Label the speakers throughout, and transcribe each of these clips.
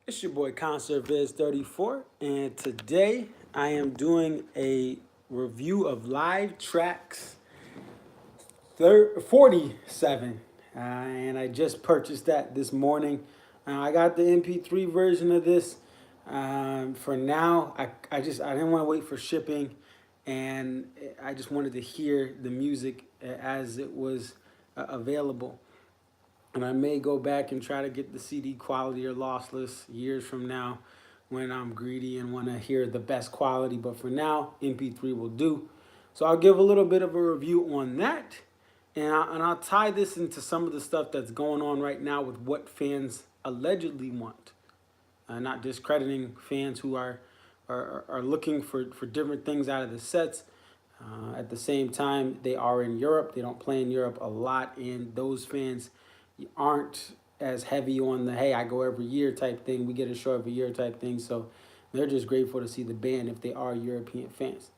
Speaker 1: It's your boy ConcertViz34, and today I am doing a review of live tracks 47. And I just purchased that this morning. I got the MP3 version of this. For now, I didn't want to wait for shipping, and I just wanted to hear the music as it was available. And I may go back and try to get the CD quality or lossless years from now when I'm greedy and want to hear the best quality. But for now, MP3 will do. So I'll give a little bit of a review on that. And I'll tie this into some of the stuff that's going on right now with what fans allegedly want. Not discrediting fans who are looking for different things out of the sets. At the same time, they are in Europe. They don't play in Europe a lot, and those fans aren't as heavy on the hey, I go every year type thing. We get a show every year type thing. So they're just grateful to see the band if they are European fans.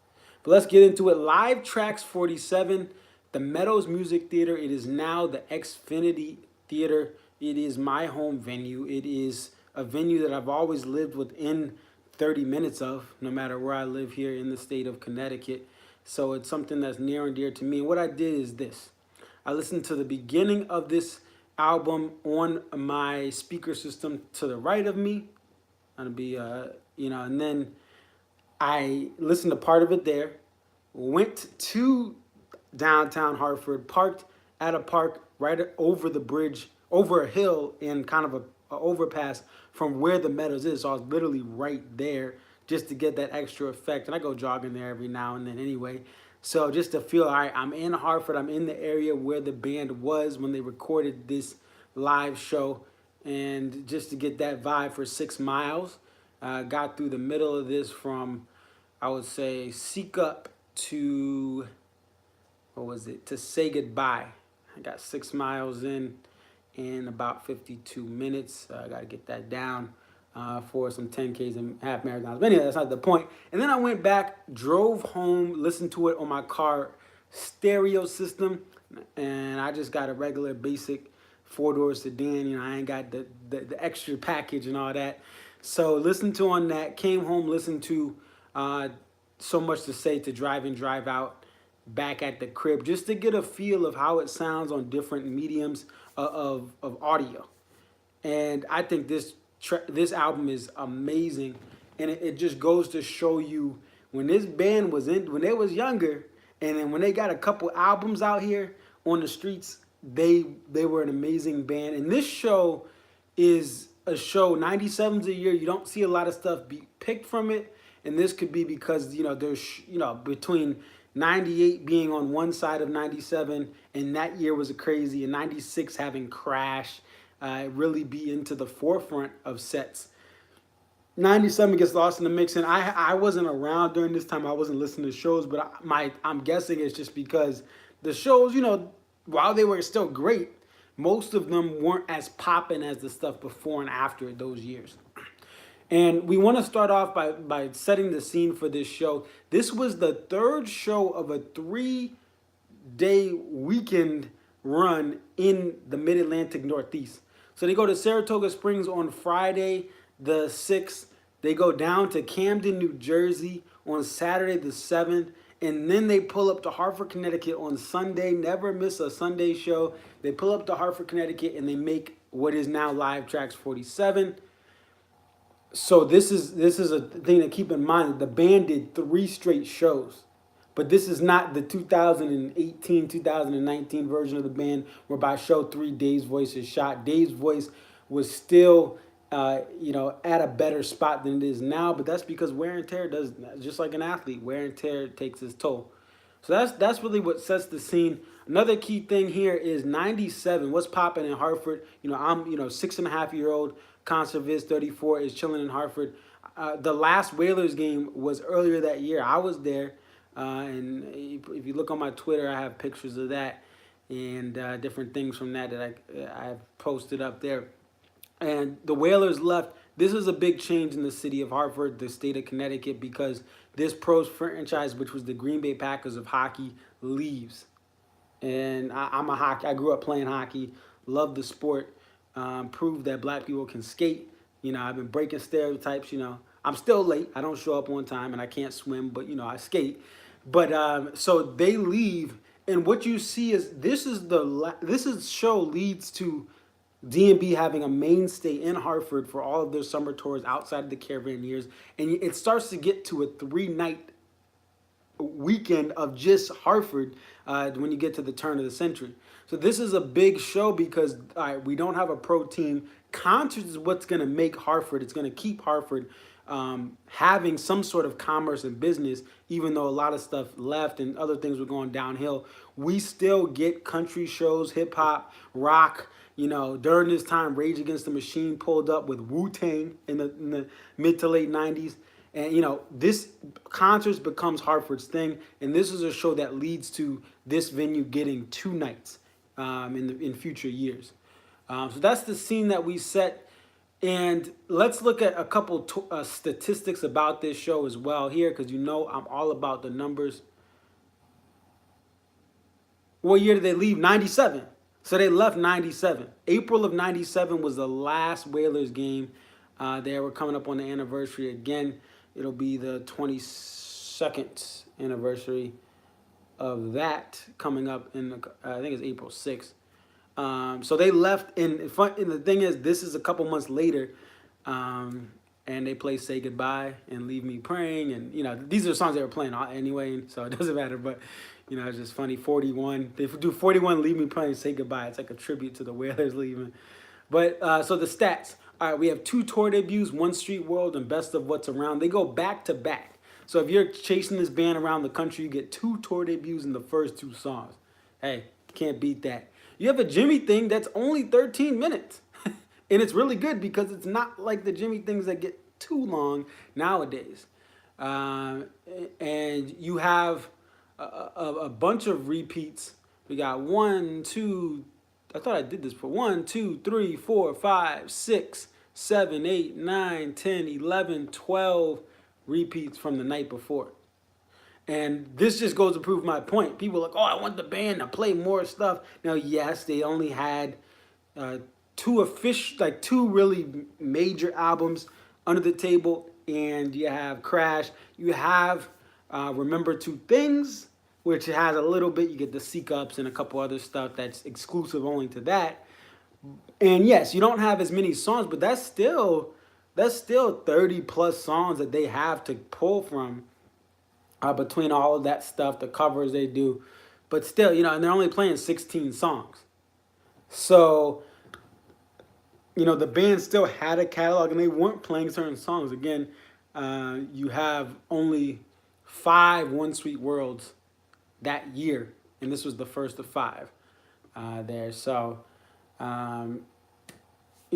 Speaker 1: But let's get into it. Live Trax 47, the Meadows Music Theater. It is now the Xfinity Theater. It is my home venue. It is a venue that I've always lived within 30 minutes of, no matter where I live here in the state of Connecticut. So it's something that's near and dear to me. And what I did is this. I listened to the beginning of this album on my speaker system to the right of me. That'll be, and then I listened to part of it there, went to downtown Hartford, parked at a park right over the bridge, over a hill in kind of a overpass from where the Meadows is. So I was literally right there just to get that extra effect. And I go jogging there every now and then anyway. So just to feel, all right, I'm in Hartford. I'm in the area where the band was when they recorded this live show. And just to get that vibe for 6 miles, got through the middle of this from, I would say, Seek Up to, what was it, to Say Goodbye. I got 6 miles in about 52 minutes. I got to get that down for some 10Ks and half marathons. But anyway, that's not the point. And then I went back, drove home, listened to it on my car stereo system, and I just got a regular basic four-door sedan. You know, I ain't got the extra package and all that. So listened to on that, came home, listened to So Much to Say to Drive In, Drive Out back at the crib, just to get a feel of how it sounds on different mediums of audio. And I think this album is amazing, and it just goes to show you when this band was when they was younger, and then when they got a couple albums out here on the streets, they were an amazing band. And this show is a show. 97's a year. You don't see a lot of stuff be picked from it, and this could be because there's between 98 being on one side of 97, and that year was a crazy, and 96 having Crash really be into the forefront of sets. 97 gets lost in the mix, and I wasn't around during this time. I wasn't listening to shows, but I'm guessing it's just because the shows, while they were still great, most of them weren't as popping as the stuff before and after those years. And we want to start off by setting the scene for this show. This was the third show of a 3-day weekend run in the Mid-Atlantic Northeast. So they go to Saratoga Springs on Friday the 6th. They go down to Camden, New Jersey on Saturday the 7th. And then they pull up to Hartford, Connecticut on Sunday. Never miss a Sunday show. They pull up to Hartford, Connecticut, and they make what is now Live Trax 47. So this is a thing to keep in mind. The band did 3 straight shows. But this is not the 2018, 2019 version of the band where by show 3, Dave's voice is shot. Dave's voice was still, at a better spot than it is now. But that's because wear and tear does, just like an athlete, wear and tear takes its toll. So that's really what sets the scene. Another key thing here is 97. What's popping in Hartford? I'm 6.5-year-old ConcertViz 34 is chilling in Hartford. The last Whalers game was earlier that year. I was there. And if you look on my Twitter, I have pictures of that and different things from that I've posted up there. And the Whalers left. This is a big change in the city of Hartford, the state of Connecticut, because this pros franchise, which was the Green Bay Packers of hockey, leaves. And I grew up playing hockey, love the sport, proved that black people can skate, You know, I've been breaking stereotypes. You know, I'm still late. I don't show up on time, and I can't swim, but you know, I skate. But so they leave, and what you see is this is show leads to DMB having a mainstay in Hartford for all of their summer tours outside of the caravan years, and it starts to get to a 3 night weekend of just Hartford when you get to the turn of the century. So this is a big show because we don't have a pro team. Concerts is what's going to make Hartford. It's going to keep Hartford having some sort of commerce and business, even though a lot of stuff left and other things were going downhill. We still get country shows, hip hop, rock. You know, during this time, Rage Against the Machine pulled up with Wu-Tang in the mid to late 90s. And, you know, this concerts becomes Hartford's thing. And this is a show that leads to this venue getting 2 nights in future years. So that's the scene that we set. And let's look at a couple statistics about this show as well here, because you know I'm all about the numbers. What year did they leave? 97. So they left 97. April of 97 was the last Whalers game. They were coming up on the anniversary again. It'll be the 22nd anniversary of that coming up I think it's April 6th. So they left, and the thing is, this is a couple months later, and they play Say Goodbye and Leave Me Praying, and, you know, these are songs they were playing anyway, so it doesn't matter, but, you know, it's just funny. 41, they do 41, Leave Me Praying, Say Goodbye. It's like a tribute to the Whalers leaving. But, so the stats. All right, we have 2 tour debuts, 1 Street World, and Best of What's Around. They go back to back. So if you're chasing this band around the country, you get 2 tour debuts in the first 2 songs. Hey, can't beat that. You have a Jimmy thing that's only 13 minutes. And it's really good because it's not like the Jimmy things that get too long nowadays. And you have a bunch of repeats. We got 1, 2, I thought I did this for 1, 2, 3, 4, 5, 6, 7, 8, 9, 10, 11, 12 repeats from the night before. And this just goes to prove my point. People are like, oh, I want the band to play more stuff. Now, yes, they only had 2 really major albums under the table. And you have Crash. You have Remember 2 Things, which has a little bit. You get the C-Cups and a couple other stuff that's exclusive only to that. And yes, you don't have as many songs, but that's still 30 plus songs that they have to pull from. Between all of that stuff, the covers they do. But still, you know, and they're only playing 16 songs. So, you know, the band still had a catalog and they weren't playing certain songs. Again, you have only 5 One Sweet Worlds that year. And this was the first of 5 there. So, you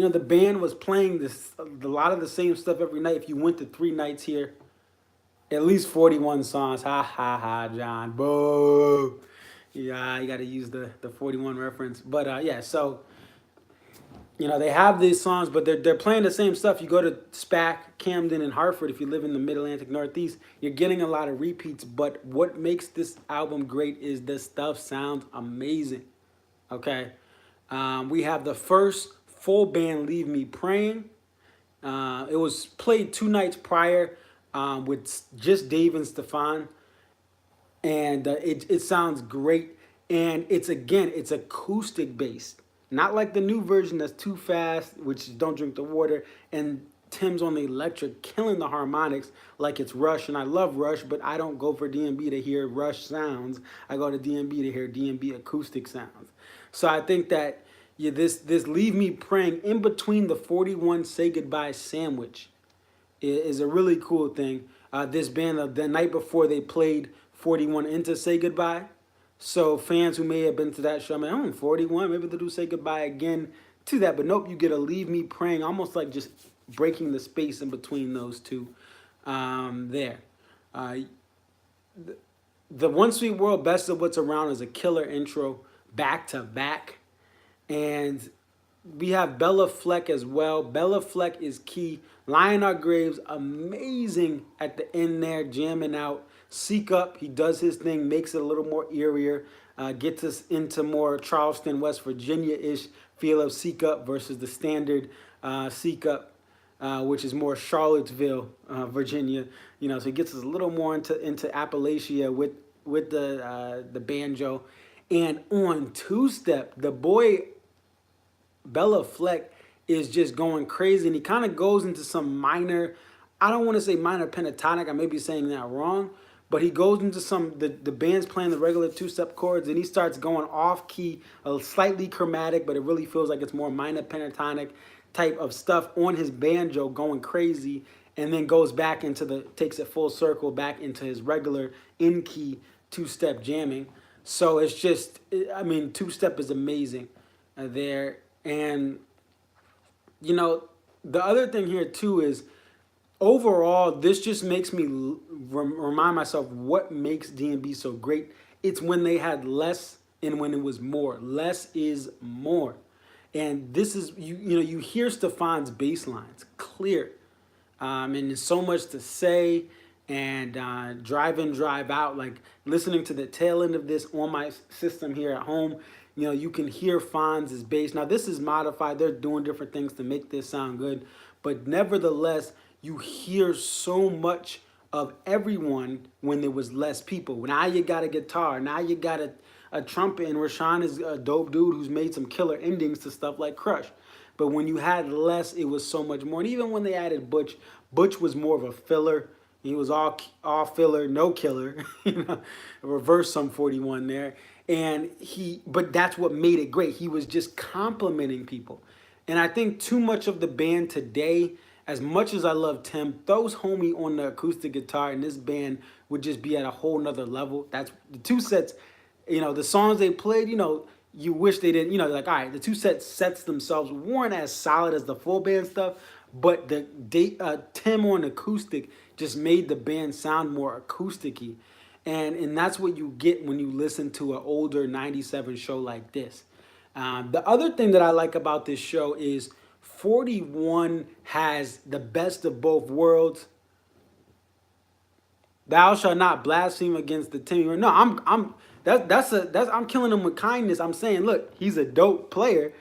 Speaker 1: know, the band was playing a lot of the same stuff every night. If you went to 3 nights here, at least 41 songs. Ha, ha, ha, John. Boo. Yeah, you got to use the 41 reference. But, yeah, so, you know, they have these songs, but they're playing the same stuff. You go to SPAC, Camden, and Hartford, if you live in the Mid-Atlantic Northeast, you're getting a lot of repeats. But what makes this album great is the stuff sounds amazing. Okay? We have the first full band, Leave Me Praying. It was played 2 nights prior. With just Dave and Stefan, and it sounds great, and it's acoustic based, not like the new version that's too fast, which is Don't Drink the Water, and Tim's on the electric killing the harmonics like it's Rush, and I love Rush, but I don't go for DMB to hear Rush sounds. I go to DMB to hear DMB acoustic sounds. So I think that this Leave Me Praying in between the 41 Say Goodbye sandwich is a really cool thing. This band, the night before they played 41 into Say Goodbye. So fans who may have been to that show, man, 41, maybe they'll do Say Goodbye again to that. But nope, you get a Leave Me Praying, almost like just breaking the space in between those 2 there. The One Sweet World, Best of What's Around is a killer intro, back to back. And we have Bella Fleck as well. Bella Fleck is key. Lionel Graves, amazing at the end there, jamming out. Seek Up, he does his thing, makes it a little more eerier, gets us into more Charleston, West Virginia-ish feel of Seek Up versus the standard Seek Up which is more Charlottesville, Virginia. You know, so he gets us a little more into Appalachia with the banjo, and on two step, the boy Bella Fleck is just going crazy, and he kind of goes into some minor. I don't want to say minor pentatonic. I may be saying that wrong, but he goes into some the band's playing the regular two step chords, and he starts going off key, a slightly chromatic, but it really feels like it's more minor pentatonic type of stuff on his banjo, going crazy, and then goes back into takes it full circle back into his regular in key two step jamming. So it's just, I mean, two step is amazing there. And, you know, the other thing here too is overall, this just makes me remind myself what makes D&B so great. It's when they had less and when it was more. Less is more. And this is, you know, you hear Stefan's bass lines clear. And there's so much to say, and drive in, drive out, like listening to the tail end of this on my system here at home, you know, you can hear Fonz's bass. Now this is modified, they're doing different things to make this sound good, but nevertheless, you hear so much of everyone when there was less people. Now you got a guitar, now you got a trumpet, and Rashawn is a dope dude who's made some killer endings to stuff like Crush. But when you had less, it was so much more. And even when they added Butch, Butch was more of a filler. He was all filler, no killer. You know, reverse Sum 41 there. And but that's what made it great. He was just complimenting people. And I think too much of the band today, as much as I love Tim, throws homie on the acoustic guitar, and this band would just be at a whole nother level. That's the two sets, you know, the songs they played, you know, you wish they didn't, you know, like, all right, the two sets themselves weren't as solid as the full band stuff, but Tim on acoustic just made the band sound more acoustic-y. And that's what you get when you listen to an older 97 show like this. The other thing that I like about this show is 41 has the best of both worlds. Thou shalt not blaspheme against the Timmy. No, I'm killing him with kindness. I'm saying, look, he's a dope player,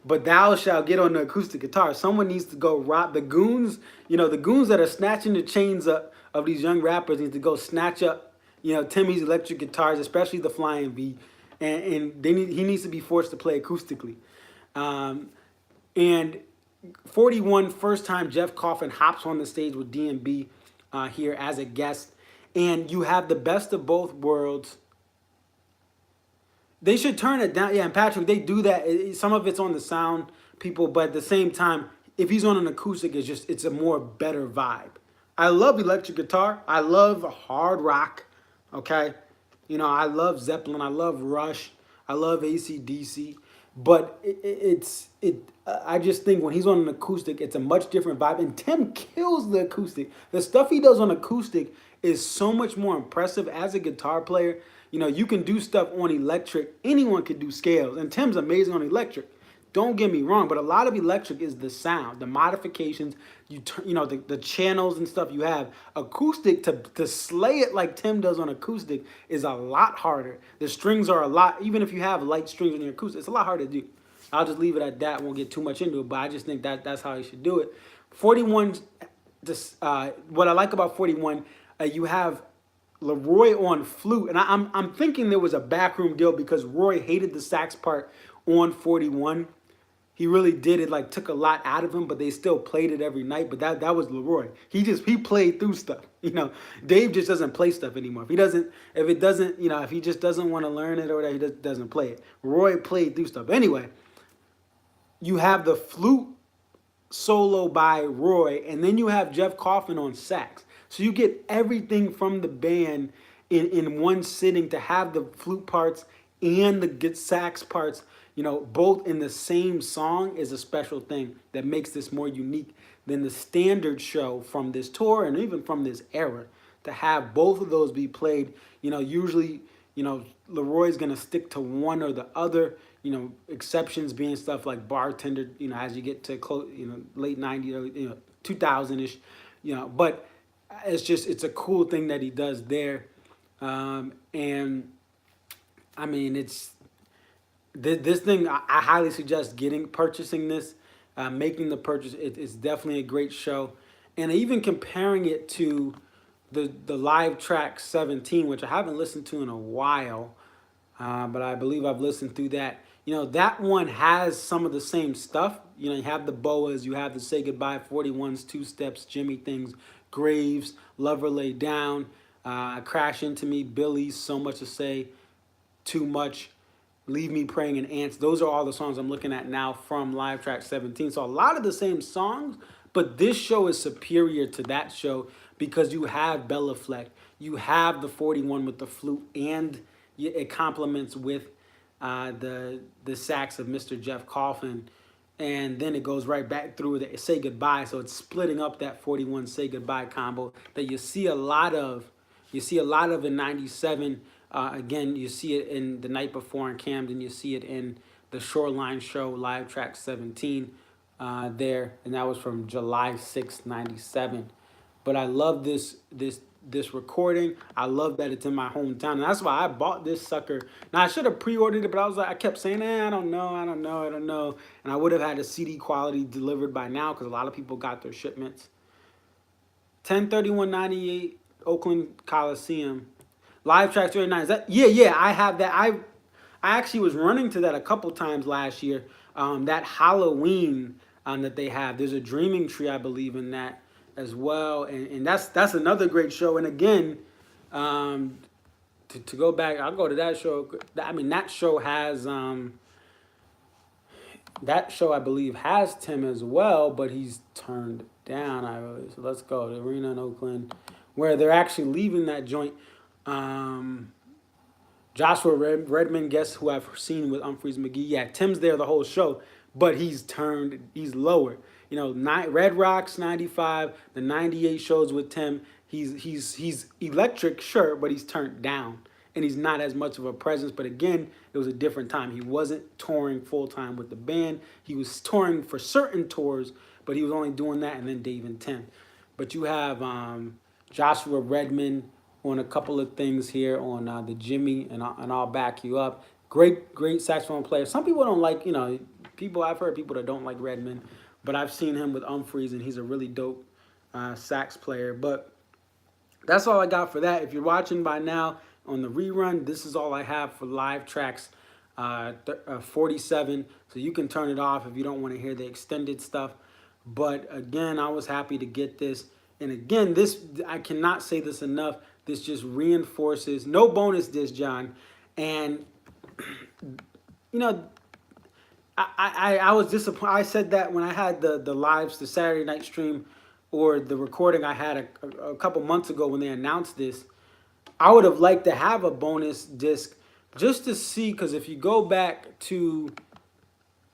Speaker 1: but thou shalt get on the acoustic guitar. Someone needs to go rob the goons. You know, the goons that are snatching the chains up of these young rappers need to go snatch up, you know, Timmy's electric guitars, especially the Flying V, and he needs to be forced to play acoustically. And 41, first time Jeff Coffin hops on the stage with D&B here as a guest. And you have the best of both worlds. They should turn it down. Yeah, and Patrick, they do that. Some of it's on the sound people, but at the same time, if he's on an acoustic, it's a more better vibe. I love electric guitar. I love hard rock. Okay, you know, I love Zeppelin. I love Rush. I love AC/DC. But I just think when he's on an acoustic, it's a much different vibe. And Tim kills the acoustic. The stuff he does on acoustic is so much more impressive as a guitar player. You know, you can do stuff on electric. Anyone can do scales. And Tim's amazing on electric. Don't get me wrong, but a lot of electric is the sound, the modifications, you know, the channels and stuff you have. Acoustic, to slay it like Tim does on acoustic is a lot harder. The strings are a lot, even if you have light strings on your acoustic, it's a lot harder to do. I'll just leave it at that. Won't get too much into it, but I just think that's how you should do it. 41, what I like about 41, you have Leroy on flute, and I'm thinking there was a backroom deal because Roy hated the sax part on 41. He really did. It like took a lot out of him, but they still played it every night. But that was Leroy. He played through stuff. You know, Dave just doesn't play stuff anymore. If he just doesn't want to learn it or whatever, he doesn't play it. Roy played through stuff. Anyway, you have the flute solo by Roy, and then you have Jeff Coffin on sax. So you get everything from the band in one sitting. To have the flute parts and the sax parts, you know, both in the same song is a special thing that makes this more unique than the standard show from this tour and even from this era. To have both of those be played, you know, usually, you know, Leroy's going to stick to one or the other, you know, exceptions being stuff like Bartender, you know, as you get to close, you know, late 90s, you know, 2000-ish, you know, but it's a cool thing that he does there. And I mean, this thing, I highly suggest purchasing this. making the purchase. It's definitely a great show, and even comparing it to the live track 17, which I haven't listened to in a while, but I believe I've listened through that. That one has some of the same stuff. You have the boas, you have the Say Goodbye 41s, Two Steps, Jimmy Things, Graves, Lover Lay Down, Crash Into Me, Billy's, So Much to Say, Too Much, Leave Me Praying, and Ants. Those are all the songs I'm looking at now from Live Track 17. So a lot of the same songs, but this show is superior to that show because you have Bella Fleck, you have the 41 with the flute, and it complements with the sax of Mr. Jeff Coffin, and then it goes right back through the Say Goodbye. So it's splitting up that 41 Say Goodbye combo that you see a lot of. You see a lot of in '97. Again, you see it in The Night Before in Camden. You see it in the Shoreline Show Live Track 17 there, and that was from July 6th, '97. But I love this recording. I love that it's in my hometown, and that's why I bought this sucker. Now I should have pre-ordered it, but I kept saying, I don't know, and I would have had a CD quality delivered by now because a lot of people got their shipments. 10/31/98, Oakland Coliseum. Live Track 39. Is that? Yeah, I have that. I actually was running to that a couple times last year. That Halloween that they have. There's a Dreaming Tree, I believe, in that as well, and that's another great show. And again, to go back, I'll go to that show. I mean, that show has that show I believe has Tim as well, but he's turned down. So let's go to the arena in Oakland, where they're actually leaving that joint. Joshua Redmond, guess who I've seen with Humphreys McGee? Yeah, Tim's there the whole show, but he's lower. Red Rocks 95, the 98 shows with Tim. He's electric, sure, but he's turned down. And he's not as much of a presence. But again, it was a different time. He wasn't touring full-time with the band. He was touring for certain tours, but he was only doing that, and then Dave and Tim. But you have Joshua Redmond on a couple of things here on the Jimmy, and I'll back you up. Great saxophone player. Some people don't like, I've heard people that don't like Redmond, but I've seen him with Humphreys, and he's a really dope sax player. But that's all I got for that. If you're watching by now on the rerun, this is all I have for Live Tracks 47. So you can turn it off if you don't want to hear the extended stuff. But again, I was happy to get this. And again, I cannot say this enough. This just reinforces, no bonus disc, John. And, I was disappointed. I said that when I had the lives, the Saturday night stream, or the recording I had a couple months ago when they announced this. I would have liked to have a bonus disc just to see, because if you go back to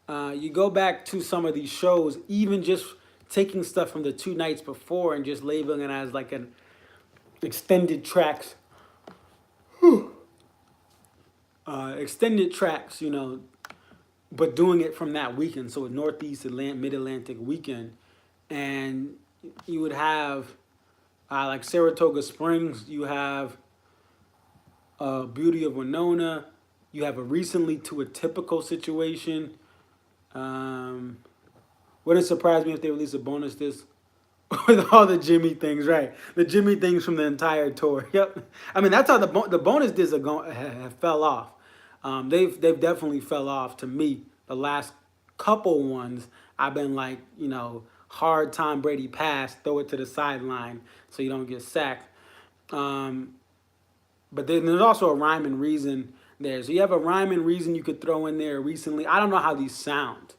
Speaker 1: some of these shows, even just taking stuff from the 2 nights before and just labeling it as like an extended tracks, but doing it from that weekend, so a Northeast Mid-Atlantic weekend, and you would have like Saratoga Springs, you have Beauty of Winona, you have a Recently to a Typical Situation. Wouldn't surprise me if they release a bonus disc with all the Jimmy things, right? The Jimmy things from the entire tour. Yep. I mean, that's how the bonus discs have fell off. They've definitely fell off to me. The last couple ones, I've been like, hard Tom Brady pass, throw it to the sideline so you don't get sacked. But then there's also a rhyme and reason there. So you have a rhyme and reason you could throw in there recently. I don't know how these sound.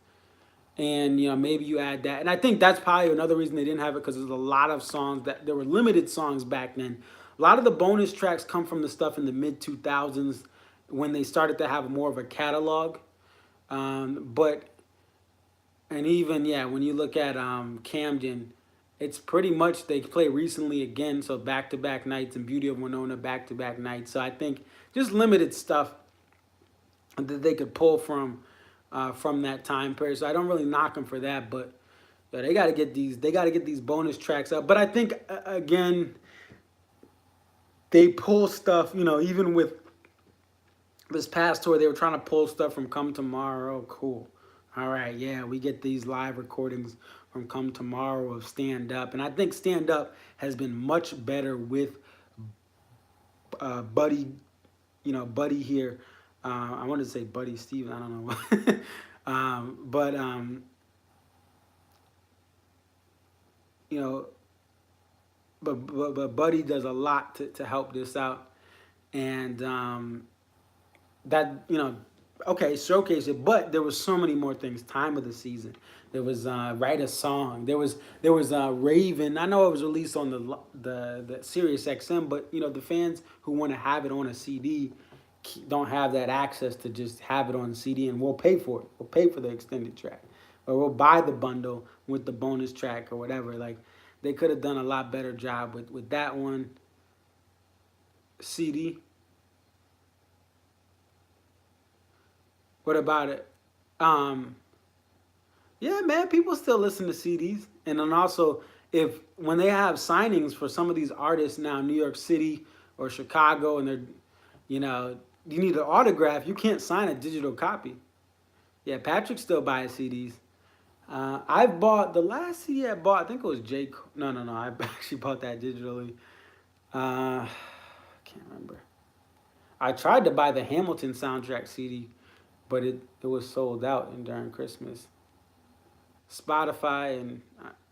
Speaker 1: And, maybe you add that. And I think that's probably another reason they didn't have it, because there's a lot of songs there were limited songs back then. A lot of the bonus tracks come from the stuff in the mid-2000s when they started to have more of a catalog. And even, when you look at Camden, it's pretty much they play Recently again, so back-to-back nights, and Beauty of Winona back-to-back nights. So I think just limited stuff that they could pull from that time period. So I don't really knock them for that, but they got to get these bonus tracks up. But I think again, they pull stuff, even with this past tour, they were trying to pull stuff from Come Tomorrow. Cool. All right, yeah, we get these live recordings from Come Tomorrow of Stand Up, and I think Stand Up has been much better with Buddy, Buddy here. I wanted to say Buddy Steven, I don't know, but you know, but Buddy does a lot to help this out, and that okay, showcase it, but there was so many more things. Time of the season, there was write a song, there was Raven. I know it was released on the Sirius XM, but the fans who want to have it on a CD don't have that access to just have it on CD, and we'll pay for it. We'll pay for the extended track, or we'll buy the bundle with the bonus track or whatever. Like, they could have done a lot better job with that one. CD. What about it? Um, yeah, man, people still listen to CDs, and then also, if when they have signings for some of these artists now, New York City or Chicago, and you know, you need an autograph. You can't sign a digital copy. Yeah, Patrick still buys CDs. I've bought the last CD I bought. I think it was J. No, no, no. I actually bought that digitally. I can't remember. I tried to buy the Hamilton soundtrack CD, but it was sold out and during Christmas. Spotify, and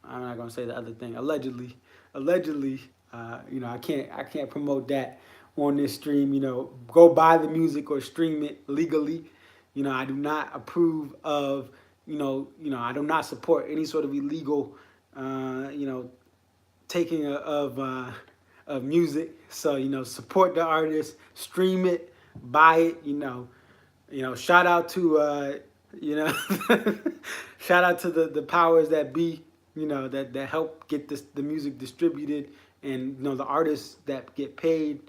Speaker 1: I'm not gonna say the other thing. Allegedly, I can't promote that on this stream. Go buy the music or stream it legally. I do not approve of. I do not support any sort of illegal, taking of music. So support the artist, stream it, buy it. Shout out to you know shout out to the powers that be, that help get the music distributed, and the artists that get paid.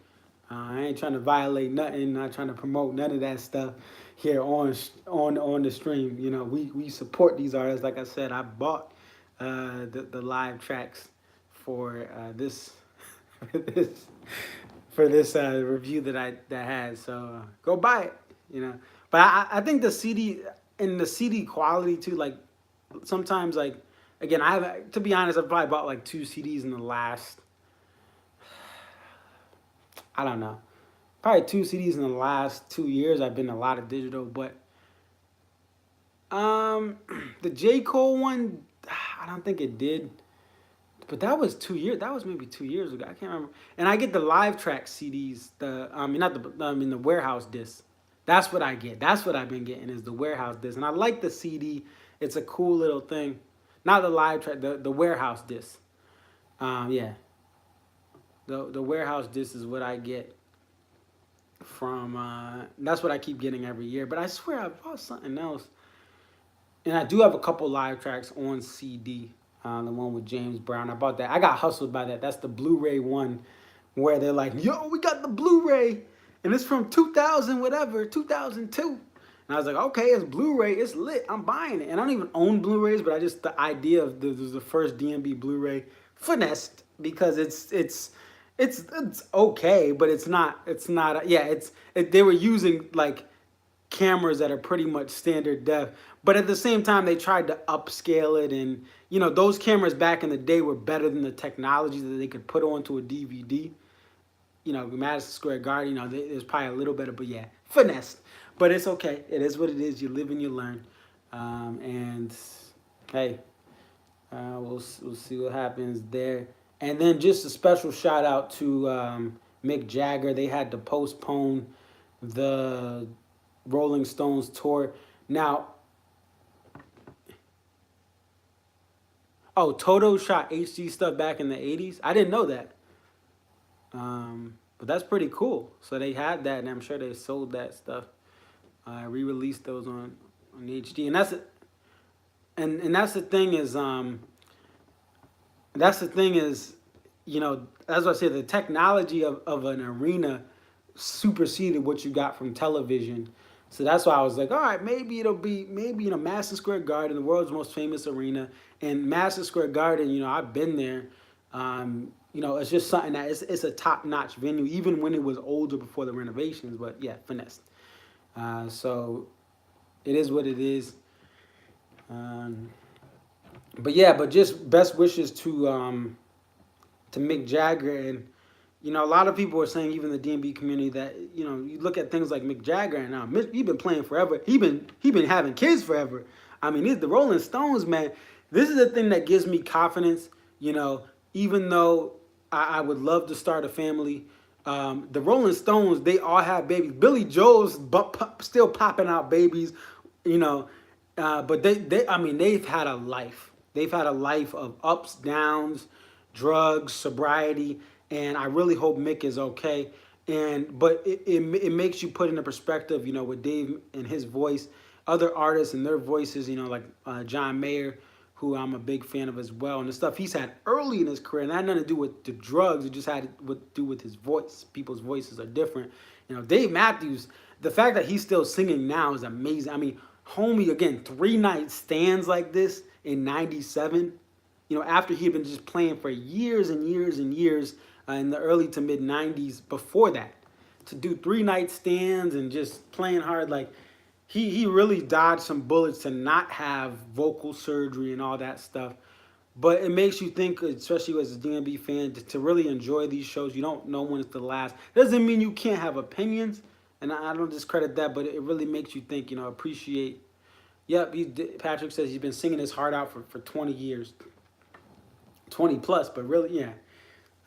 Speaker 1: I ain't trying to violate nothing, not trying to promote none of that stuff here on the stream. We support these artists. Like I said, I bought the live tracks for this this for this review that had. So go buy it. But I think the CD and the CD quality too. Like, sometimes, like, again, I have, to be honest, I've probably bought like 2 CDs in the last, I don't know, probably 2 CDs in the last 2 years. I've been a lot of digital, but the J. Cole one, I don't think it did. But that was 2 years. That was maybe 2 years ago. I can't remember. And I get the live track CDs. The warehouse disc. That's what I get. That's what I've been getting, is the warehouse disc. And I like the CD. It's a cool little thing. Not the live track. The warehouse disc. Yeah. The warehouse disc is what I get from. That's what I keep getting every year. But I swear I bought something else. And I do have a couple live tracks on CD. The one with James Brown. I bought that. I got hustled by that. That's the Blu-ray one, where they're like, yo, we got the Blu-ray. And it's from 2000, whatever, 2002. And I was like, okay, it's Blu-ray. It's lit. I'm buying it. And I don't even own Blu-rays, but the idea of the first DMB Blu-ray, finessed, because it's okay, but it's not, yeah, they were using, like, cameras that are pretty much standard def, but at the same time they tried to upscale it, and those cameras back in the day were better than the technology that they could put onto a DVD. Madison Square Garden, there's probably a little better, but yeah, finessed. But it's okay. It is what it is. You live and you learn. And hey, we'll see what happens there. And then just a special shout out to Mick Jagger. They had to postpone the Rolling Stones tour. Now, Toto shot HD stuff back in the 80s. I didn't know that. But that's pretty cool. So they had that, and I'm sure they sold that stuff. Re-released those on HD, and that's the thing is as I said, the technology of an arena superseded what you got from television. So that's why I was like, all right, maybe it'll be, Madison Square Garden, the world's most famous arena. And Madison Square Garden, I've been there. It's just something that it's a top-notch venue, even when it was older before the renovations. But yeah, finessed. So it is what it is. Um, but yeah, but just best wishes to Mick Jagger. And a lot of people are saying, even the DMB community, that you look at things like Mick Jagger, and now he been playing forever. He been having kids forever. I mean, the Rolling Stones, man. This is the thing that gives me confidence. You know, even though I would love to start a family, the Rolling Stones, they all have babies. Billy Joel's still popping out babies. You know, but I mean, they've had a life. They've had a life of ups, downs, drugs, sobriety, and I really hope Mick is okay. But it makes you put into perspective, with Dave and his voice, other artists and their voices, like John Mayer, who I'm a big fan of as well, and the stuff he's had early in his career, and that had nothing to do with the drugs. It just had to do with his voice. People's voices are different. Dave Matthews, the fact that he's still singing now is amazing. I mean, homie, again, 3 night stands like this in '97. After he had been just playing for years and years and years in the early to mid '90s. Before that, to do 3 night stands and just playing hard, like he really dodged some bullets to not have vocal surgery and all that stuff. But it makes you think, especially as a DMB fan, to really enjoy these shows. You don't know when it's the last. Doesn't mean you can't have opinions, and I don't discredit that, but it really makes you think. Appreciate. Yep, Patrick says he's been singing his heart out for 20 years. 20 plus, but really, yeah.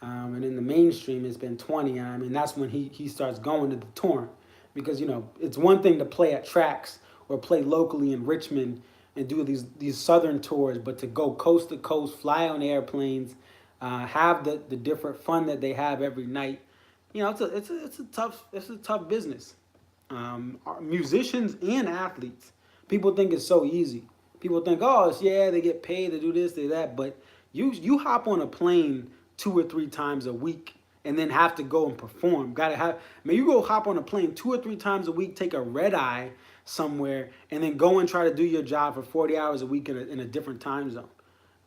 Speaker 1: And in the mainstream, it's been 20. I mean, that's when he starts going to the touring. Because, it's one thing to play at Trax or play locally in Richmond and do these southern tours, but to go coast to coast, fly on airplanes, have the different fun that they have every night, it's a tough business. Musicians and athletes, people think it's so easy. People think, oh, yeah, they get paid to do this, do that, but you hop on a plane 2 or 3 times a week and then have to go and perform. Gotta have. I mean, you go hop on a plane 2 or 3 times a week, take a red eye somewhere, and then go and try to do your job for 40 hours a week in a different time zone.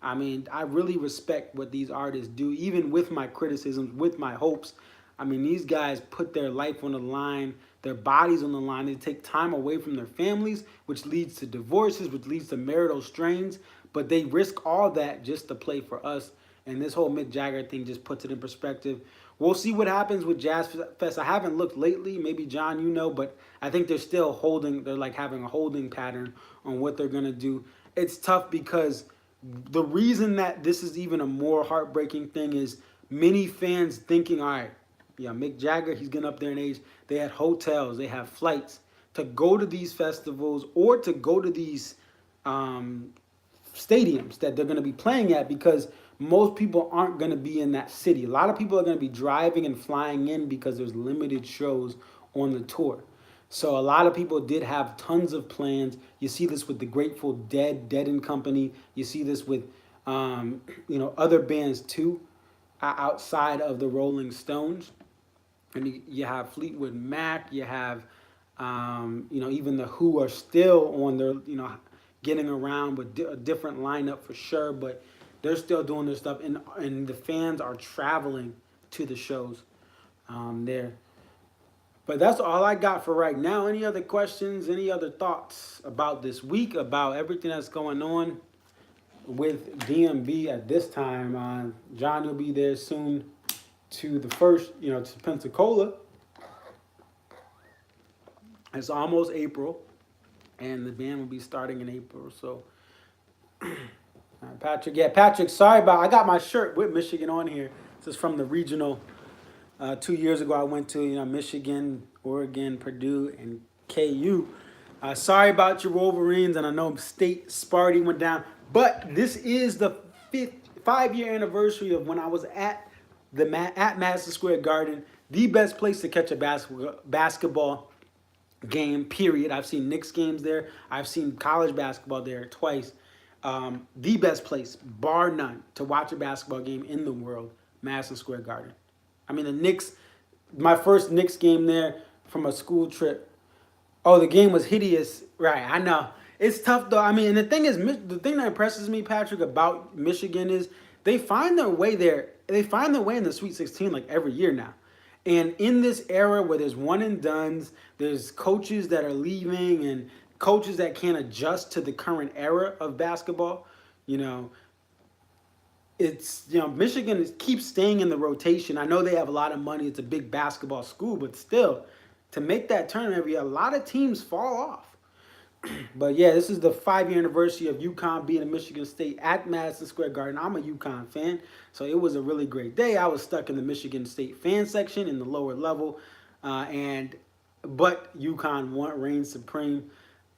Speaker 1: I mean, I really respect what these artists do, even with my criticisms, with my hopes. I mean, these guys put their life on the line, their bodies on the line. They take time away from their families, which leads to divorces, which leads to marital strains. But they risk all that just to play for us. And this whole Mick Jagger thing just puts it in perspective. We'll see what happens with Jazz Fest. I haven't looked lately. Maybe, John, but I think they're still holding. They're like having a holding pattern on what they're going to do. It's tough because the reason that this is even a more heartbreaking thing is many fans thinking, all right, yeah, Mick Jagger, he's getting up there in age. They had hotels, they have flights to go to these festivals or to go to these stadiums that they're going to be playing at, because most people aren't going to be in that city. A lot of people are going to be driving and flying in because there's limited shows on the tour. So a lot of people did have tons of plans. You see this with the Grateful Dead, Dead and Company. You see this with, other bands too, outside of the Rolling Stones. And you have Fleetwood Mac. You have, even the Who are still on their, getting around with a different lineup for sure, but they're still doing their stuff, and the fans are traveling to the shows there. But that's all I got for right now. Any other questions, any other thoughts about this week, about everything that's going on with DMB at this time? John, you'll be there soon to the first, to Pensacola. It's almost April, and the band will be starting in April. So, Patrick, sorry I got my shirt with Michigan on here. This is from the regional. 2 years ago, I went to Michigan, Oregon, Purdue, and KU. Sorry about your Wolverines, and I know State Sparty went down, but this is the 5-year anniversary of when I was at Madison Square Garden, the best place to catch a basketball game. Period. I've seen Knicks games there. I've seen college basketball there twice. The best place, bar none, to watch a basketball game in the world, Madison Square Garden. I mean, the Knicks, my first Knicks game there from a school trip. Oh, the game was hideous. Right, I know. It's tough, though. I mean, and the thing that impresses me, Patrick, about Michigan is they find their way there. They find their way in the Sweet 16 like every year now. And in this era where there's one and dones, there's coaches that are leaving, and coaches that can't adjust to the current era of basketball, you know, Michigan keeps staying in the rotation. I know they have a lot of money. It's a big basketball school, but still, to make that tournament every year, a lot of teams fall off. But yeah, this is the 5-year anniversary of UConn beating Michigan State at Madison Square Garden. I'm a UConn fan, so it was a really great day. I was stuck in the Michigan State fan section in the lower level, but UConn reigned supreme.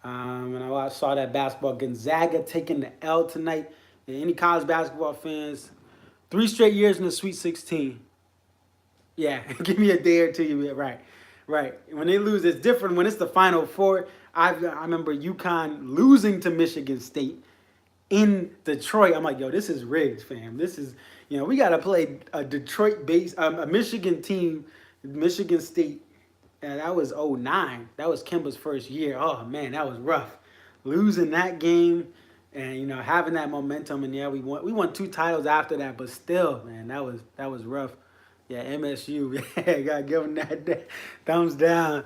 Speaker 1: And I saw that basketball Gonzaga taking the L tonight. And any college basketball fans, 3 straight years in the Sweet 16. Yeah, give me a day or two. Right, right. When they lose, it's different. When it's the Final Four, I remember UConn losing to Michigan State in Detroit. I'm like, yo, this is rigged, fam. This is, we got to play a Detroit-based, a Michigan team, Michigan State. And that was '09. That was Kemba's first year. Oh, man, that was rough. Losing that game and, having that momentum. And, yeah, we won 2 titles after that. But still, man, that was rough. Yeah, MSU. Yeah, got to give them that thumbs down.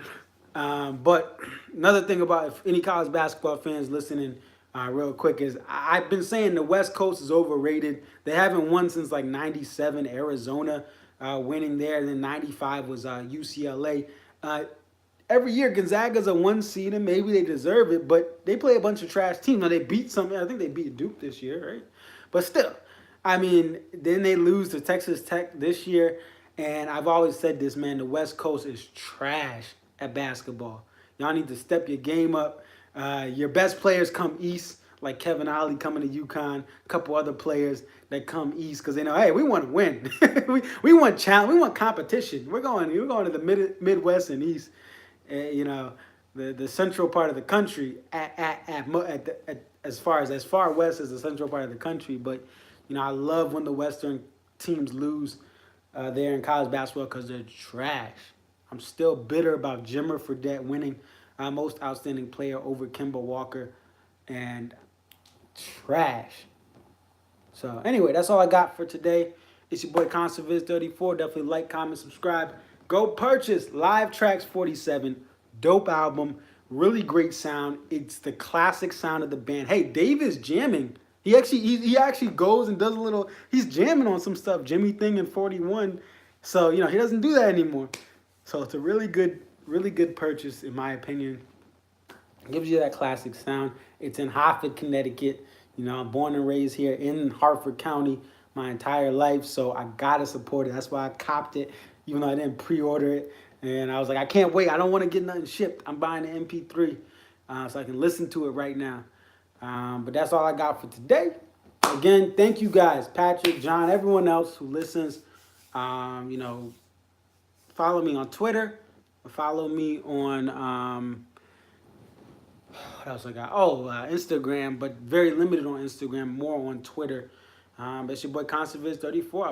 Speaker 1: But another thing about if any college basketball fans listening real quick is I've been saying the West Coast is overrated. They haven't won since like 97, Arizona winning there. And then 95 was UCLA. Every year Gonzaga's a 1 seed and maybe they deserve it, but they play a bunch of trash teams. Now they beat something. I think they beat Duke this year, right? But still, I mean, then they lose to Texas Tech this year. And I've always said this, man, the West Coast is trash at basketball. Y'all need to step your game up. Your best players come east, like Kevin Ollie coming to UConn, a couple other players that come east because they know, hey, we want to win. we want challenge. We want competition. We're going to the Midwest and East, the central part of the country as far west as the central part of the country. But I love when the Western teams lose there in college basketball because they're trash. I'm still bitter about Jimmer Fredette winning most outstanding player over Kemba Walker, and trash. So anyway, that's all I got for today. It's your boy Conserviz34. Definitely like, comment, subscribe. Go purchase Live Trax 47. Dope album. Really great sound. It's the classic sound of the band. Hey, Dave is jamming. He actually goes and does a little. He's jamming on some stuff. Jimmy Thing and 41. So he doesn't do that anymore. So it's a really good purchase in my opinion. It gives you that classic sound. It's in Hartford, Connecticut. I'm born and raised here in Hartford County my entire life, so I gotta support it. That's why I copped it, even though I didn't pre-order it. And I was like, I can't wait. I don't want to get nothing shipped. I'm buying the MP3 so I can listen to it right now. But that's all I got for today. Again, thank you guys, Patrick, John, everyone else who listens. Follow me on Twitter. Follow me on what else I got? Instagram, but very limited on Instagram. More on Twitter. That's your boy Conserviz34.